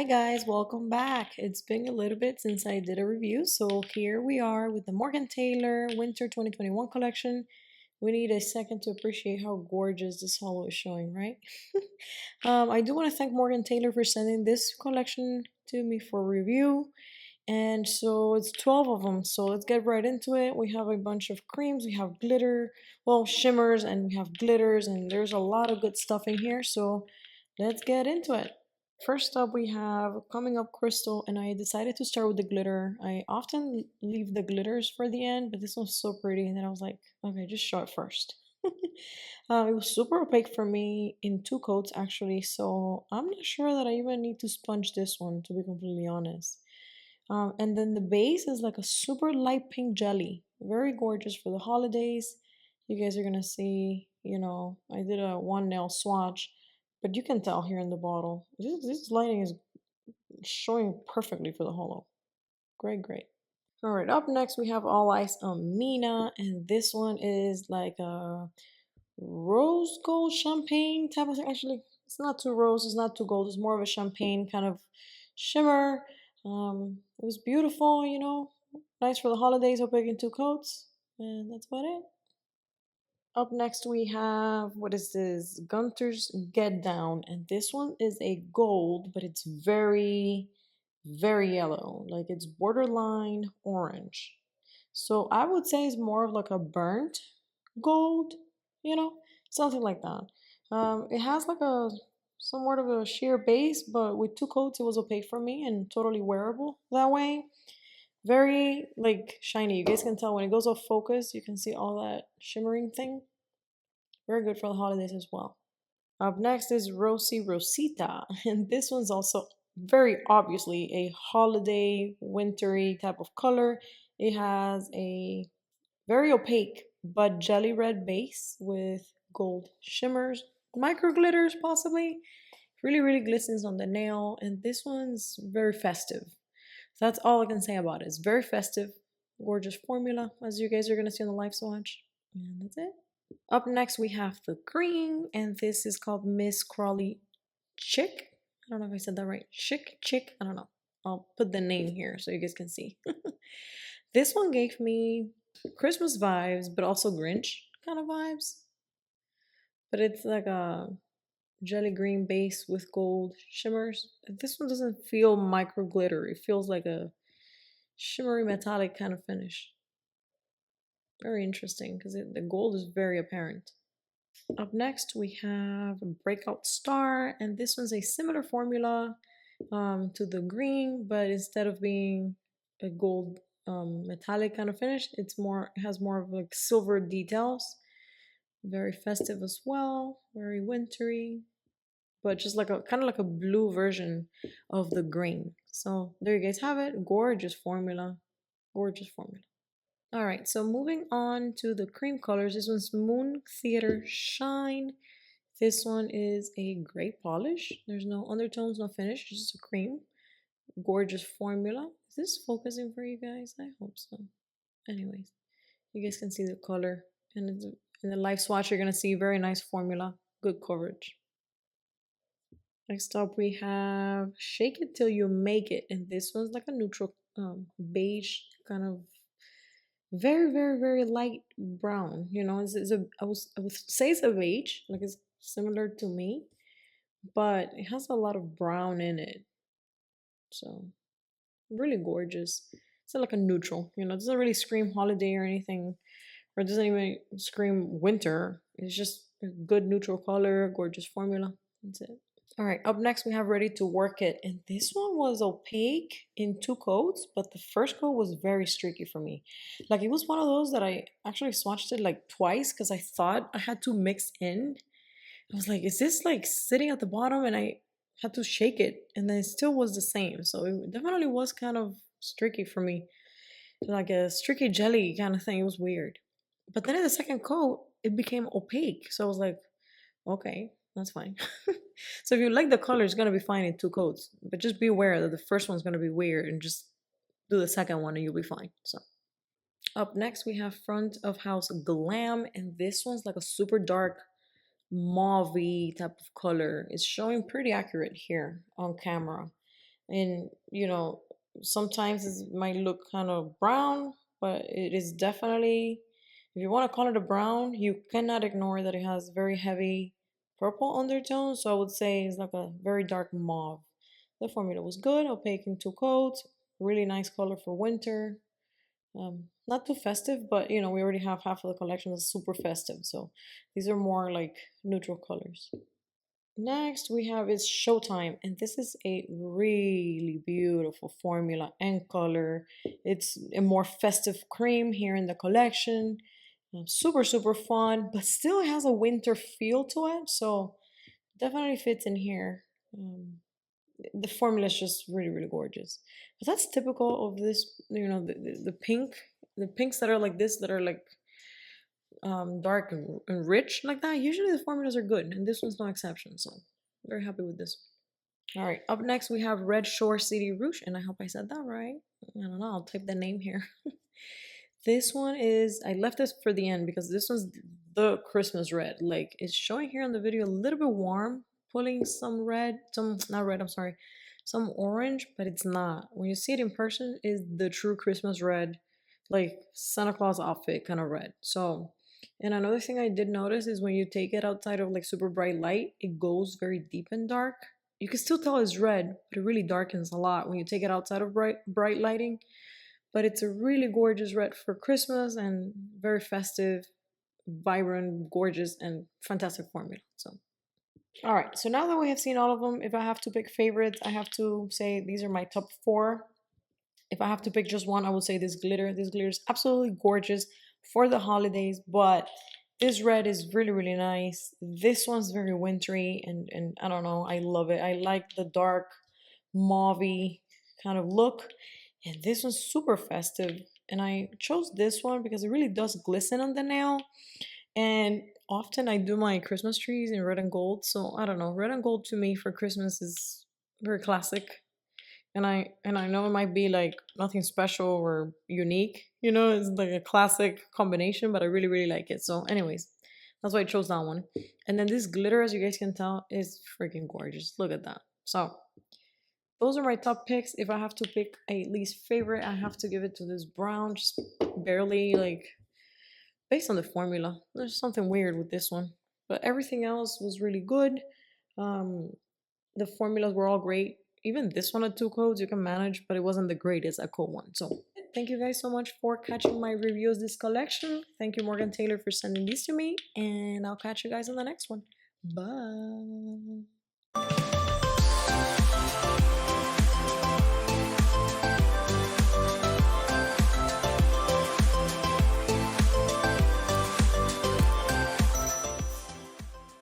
Hi guys, welcome back. It's been a little bit since I did a review, so here we are with the Mortan Taylor Winter 2021 collection. We need a second to appreciate how gorgeous this hollow is showing, right? I do want to thank Morgan Taylor for sending this collection to me for review. And so it's 12 of them, so let's get right into it. We have a bunch of creams, we have glitter, well, shimmers, and we have glitters, and there's a lot of good stuff in here, so let's get into it. First up, we have Coming Up Crystal, and I decided to start with the glitter. I often leave the glitters for the end, but this one's so pretty, and then I was like, okay, just show it first. It was super opaque for me in two coats, actually, so I'm not sure that I even need to sponge this one, to be completely honest. And then the base is like a super light pink jelly, very gorgeous for the holidays. You guys are gonna see, I did a one nail swatch, but you can tell here in the bottle. This lighting is showing perfectly for the holo. Great, great. All right, up next we have All Eyes on MEENA, and this one is like a rose gold champagne type of thing. Actually, it's not too rose, it's not too gold, it's more of a champagne kind of shimmer. It was beautiful, nice for the holidays, opaque in two coats, and that's about it. Up next we have, what is this? Gunter's Get Down, and this one is a gold, but it's very, very yellow. Like it's borderline orange. So I would say it's more of like a burnt gold, you know, something like that. It has like a somewhat of a sheer base, but with two coats it was opaque for me and totally wearable that way. Very like shiny. You guys can tell when it goes off focus, you can see all that shimmering thing. Very good for the holidays as well. Up next is ROSITA, and this one's also very obviously a holiday wintry type of color. It has a very opaque but jelly red base with gold shimmers, micro glitters possibly. Really, really glistens on the nail, and this one's very festive. So that's all I can say about it. It's very festive, gorgeous formula, as you guys are gonna see on the live swatch. And that's it. Up next, we have the green, and this is called Miss CRAWLY CHIC. I don't know if I said that right. CHIC, I don't know. I'll put the name here so you guys can see. This one gave me Christmas vibes, but also Grinch kind of vibes. But it's like a jelly green base with gold shimmers. This one doesn't feel micro glitter. It feels like a shimmery metallic kind of finish. Very interesting because the gold is very apparent. Up next, we have Breakout Star, and this one's a similar formula to the green, but instead of being a gold metallic kind of finish, it has more of like silver details. Very festive as well, very wintry, but just like a kind of like a blue version of the green. So there you guys have it. Gorgeous formula, gorgeous formula. All right, so moving on to the cream colors. This one's Moon Theater Shine. This one is a gray polish. There's no undertones, no finish, just a cream. Gorgeous formula. Is this focusing for you guys? I hope so. Anyways, you guys can see the color. And in the live swatch, you're going to see very nice formula. Good coverage. Next up, we have Shake It Till You Make It. And this one's like a neutral beige kind of very, very, very light brown. I would say it's a beige, like it's similar to me, but it has a lot of brown in it. So really gorgeous. It's like a neutral, it doesn't really scream holiday or anything, or it doesn't even scream winter. It's just a good neutral color, gorgeous formula. That's it. All right, up next we have Ready to Work It, and this one was opaque in two coats, but the first coat was very streaky for me. Like it was one of those that I actually swatched it like twice because I thought I had to mix in. I was like, is this like sitting at the bottom? And I had to shake it, and then it still was the same. So it definitely was kind of streaky for me, like a streaky jelly kind of thing. It was weird. But then in the second coat, it became opaque. So I was like, okay, that's fine. So if you like the color, it's gonna be fine in two coats. But just be aware that the first one's gonna be weird, and just do the second one and you'll be fine. So up next we have Front of House Glam, and this one's like a super dark mauve type of color. It's showing pretty accurate here on camera. And sometimes it might look kind of brown, but it is definitely, if you want to call it a brown, you cannot ignore that it has very heavy purple undertones. So I would say it's like a very dark mauve. The formula was good, opaque in two coats, really nice color for winter. Not too festive, but we already have half of the collection that's super festive. So these are more like neutral colors. Next, we have is Showtime, and this is a really beautiful formula and color. It's a more festive cream here in the collection. Super, super fun, but still has a winter feel to it, so definitely fits in here. The formula is just really, really gorgeous. But that's typical of this, the pink, the pinks that are like this, that are like dark and rich like that. Usually the formulas are good, and this one's no exception. So very happy with this. All right, up next we have Red Shore City Rouge, and I hope I said that right. I don't know. I'll type the name here. This one is, I left this for the end because this one's the Christmas red. Like, it's showing here in the video a little bit warm, pulling some red, some, not red, I'm sorry, some orange, but it's not. When you see it in person, is the true Christmas red, like Santa Claus outfit kind of red. So, and another thing I did notice is when you take it outside of like super bright light, it goes very deep and dark. You can still tell it's red, but it really darkens a lot when you take it outside of bright lighting. But it's a really gorgeous red for Christmas and very festive, vibrant, gorgeous, and fantastic formula. So, all right. So now that we have seen all of them, if I have to pick favorites, I have to say these are my top four. If I have to pick just one, I would say this glitter. This glitter is absolutely gorgeous for the holidays, but this red is really, really nice. This one's very wintry, and I don't know, I love it. I like the dark mauve kind of look. And this one's super festive. And I chose this one because it really does glisten on the nail. And often I do my Christmas trees in red and gold. So I don't know, red and gold to me for Christmas is very classic. And I know it might be like nothing special or unique, it's like a classic combination, but I really, really like it. So anyways, that's why I chose that one. And then this glitter, as you guys can tell, is freaking gorgeous. Look at that. So those are my top picks. If I have to pick a least favorite, I have to give it to this brown, just barely, like, based on the formula. There's something weird with this one, but everything else was really good. Um, the formulas were all great. Even this one at two codes you can manage, but it wasn't the greatest at code one. So thank you guys so much for catching my reviews this collection. Thank you, Mortan Taylor, for sending these to me, and I'll catch you guys on the next one. Bye.